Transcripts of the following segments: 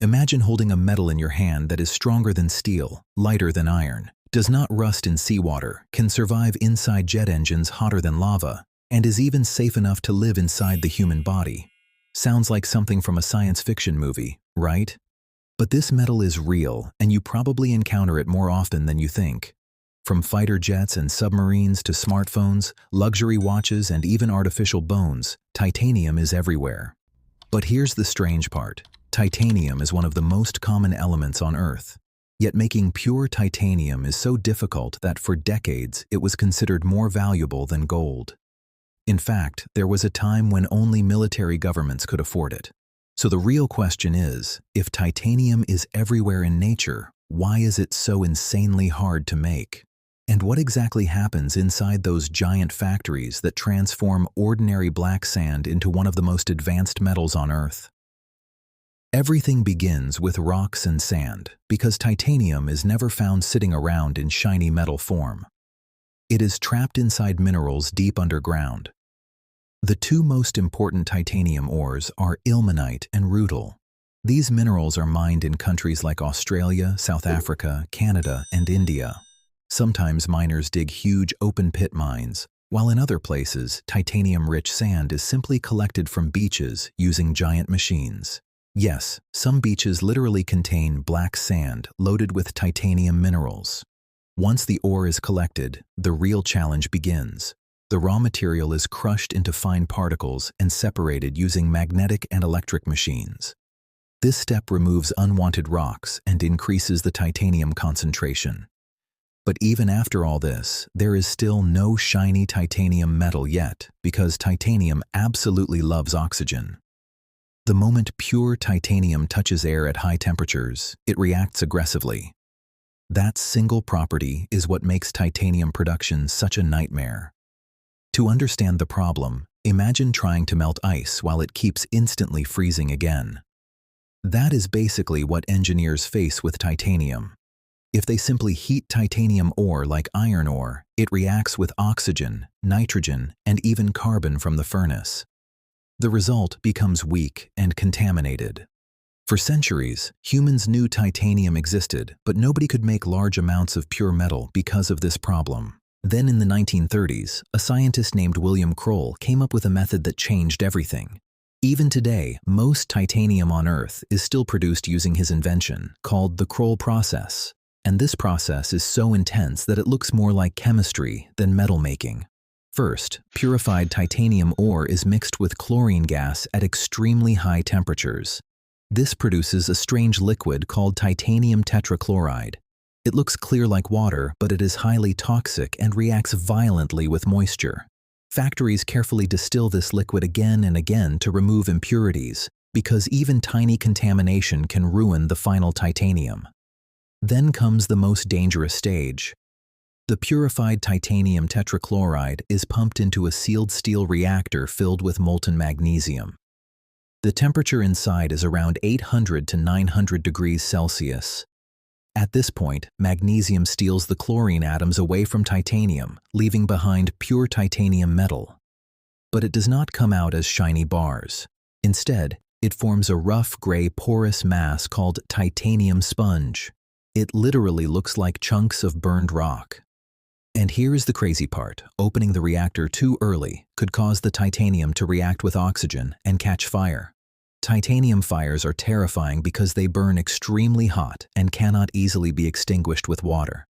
Imagine holding a metal in your hand that is stronger than steel, lighter than iron, does not rust in seawater, can survive inside jet engines hotter than lava, and is even safe enough to live inside the human body. Sounds like something from a science fiction movie, right? But this metal is real, and you probably encounter it more often than you think. From fighter jets and submarines to smartphones, luxury watches, and even artificial bones, titanium is everywhere. But here's the strange part. Titanium is one of the most common elements on Earth. Yet making pure titanium is so difficult that for decades it was considered more valuable than gold. In fact, there was a time when only military governments could afford it. So the real question is, if titanium is everywhere in nature, why is it so insanely hard to make? And what exactly happens inside those giant factories that transform ordinary black sand into one of the most advanced metals on Earth? Everything begins with rocks and sand, because titanium is never found sitting around in shiny metal form. It is trapped inside minerals deep underground. The two most important titanium ores are ilmenite and rutile. These minerals are mined in countries like Australia, South Africa, Canada, and India. Sometimes miners dig huge open-pit mines, while in other places, titanium-rich sand is simply collected from beaches using giant machines. Yes, some beaches literally contain black sand loaded with titanium minerals. Once the ore is collected, the real challenge begins. The raw material is crushed into fine particles and separated using magnetic and electric machines. This step removes unwanted rocks and increases the titanium concentration. But even after all this, there is still no shiny titanium metal yet, because titanium absolutely loves oxygen. The moment pure titanium touches air at high temperatures, it reacts aggressively. That single property is what makes titanium production such a nightmare. To understand the problem, imagine trying to melt ice while it keeps instantly freezing again. That is basically what engineers face with titanium. If they simply heat titanium ore like iron ore, it reacts with oxygen, nitrogen, and even carbon from the furnace. The result becomes weak and contaminated. For centuries, humans knew titanium existed, but nobody could make large amounts of pure metal because of this problem. Then in the 1930s, a scientist named William Kroll came up with a method that changed everything. Even today, most titanium on Earth is still produced using his invention, called the Kroll Process. And this process is so intense that it looks more like chemistry than metal making. First, purified titanium ore is mixed with chlorine gas at extremely high temperatures. This produces a strange liquid called titanium tetrachloride. It looks clear like water, but it is highly toxic and reacts violently with moisture. Factories carefully distill this liquid again and again to remove impurities, because even tiny contamination can ruin the final titanium. Then comes the most dangerous stage. The purified titanium tetrachloride is pumped into a sealed steel reactor filled with molten magnesium. The temperature inside is around 800 to 900 degrees Celsius. At this point, magnesium steals the chlorine atoms away from titanium, leaving behind pure titanium metal. But it does not come out as shiny bars. Instead, it forms a rough gray porous mass called titanium sponge. It literally looks like chunks of burned rock. And here's the crazy part. Opening the reactor too early could cause the titanium to react with oxygen and catch fire. Titanium fires are terrifying because they burn extremely hot and cannot easily be extinguished with water.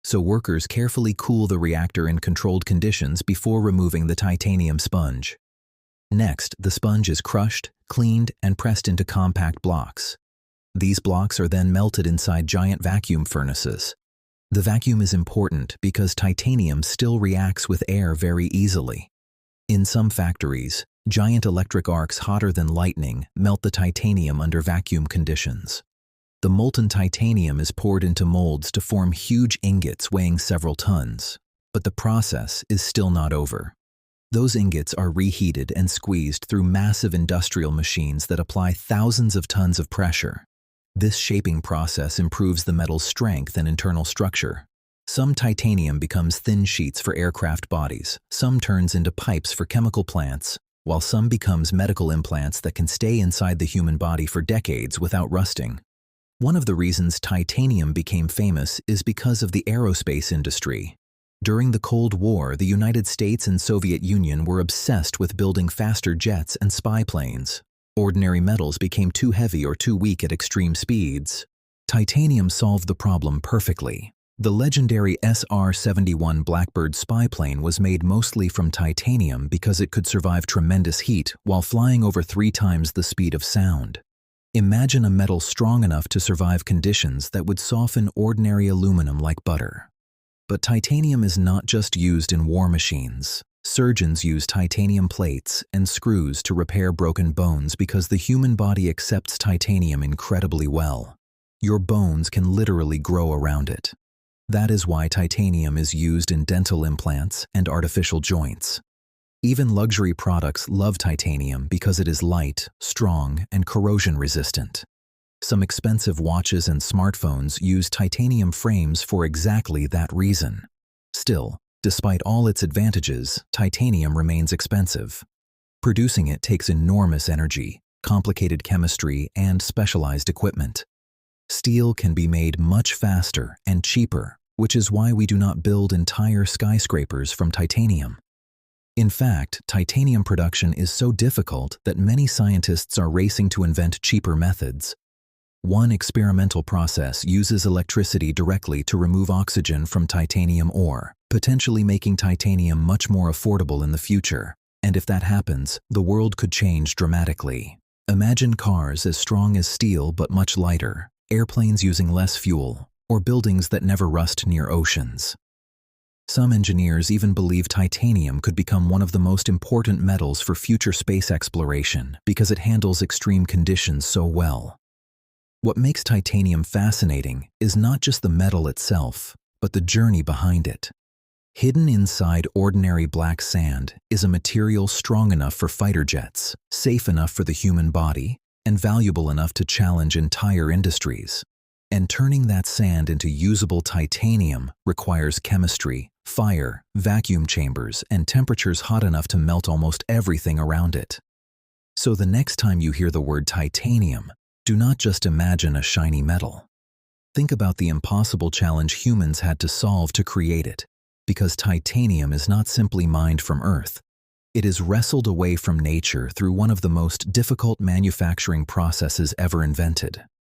So workers carefully cool the reactor in controlled conditions before removing the titanium sponge. Next, the sponge is crushed, cleaned, and pressed into compact blocks. These blocks are then melted inside giant vacuum furnaces. The vacuum is important because titanium still reacts with air very easily. In some factories, giant electric arcs hotter than lightning melt the titanium under vacuum conditions. The molten titanium is poured into molds to form huge ingots weighing several tons. But the process is still not over. Those ingots are reheated and squeezed through massive industrial machines that apply thousands of tons of pressure. This shaping process improves the metal's strength and internal structure. Some titanium becomes thin sheets for aircraft bodies, some turns into pipes for chemical plants, while some becomes medical implants that can stay inside the human body for decades without rusting. One of the reasons titanium became famous is because of the aerospace industry. During the Cold War, the United States and Soviet Union were obsessed with building faster jets and spy planes. Ordinary metals became too heavy or too weak at extreme speeds. Titanium solved the problem perfectly. The legendary SR-71 Blackbird spy plane was made mostly from titanium because it could survive tremendous heat while flying over 3 times the speed of sound. Imagine a metal strong enough to survive conditions that would soften ordinary aluminum like butter. But titanium is not just used in war machines. Surgeons use titanium plates and screws to repair broken bones because the human body accepts titanium incredibly well. Your bones can literally grow around it. That is why titanium is used in dental implants and artificial joints. Even luxury products love titanium because it is light, strong, and corrosion resistant. Some expensive watches and smartphones use titanium frames for exactly that reason. Still, despite all its advantages, titanium remains expensive. Producing it takes enormous energy, complicated chemistry, and specialized equipment. Steel can be made much faster and cheaper, which is why we do not build entire skyscrapers from titanium. In fact, titanium production is so difficult that many scientists are racing to invent cheaper methods. One experimental process uses electricity directly to remove oxygen from titanium ore, potentially making titanium much more affordable in the future. And if that happens, the world could change dramatically. Imagine cars as strong as steel but much lighter, airplanes using less fuel, or buildings that never rust near oceans. Some engineers even believe titanium could become one of the most important metals for future space exploration because it handles extreme conditions so well. What makes titanium fascinating is not just the metal itself, but the journey behind it. Hidden inside ordinary black sand is a material strong enough for fighter jets, safe enough for the human body, and valuable enough to challenge entire industries. And turning that sand into usable titanium requires chemistry, fire, vacuum chambers, and temperatures hot enough to melt almost everything around it. So the next time you hear the word titanium, do not just imagine a shiny metal. Think about the impossible challenge humans had to solve to create it, because titanium is not simply mined from Earth. It is wrestled away from nature through one of the most difficult manufacturing processes ever invented.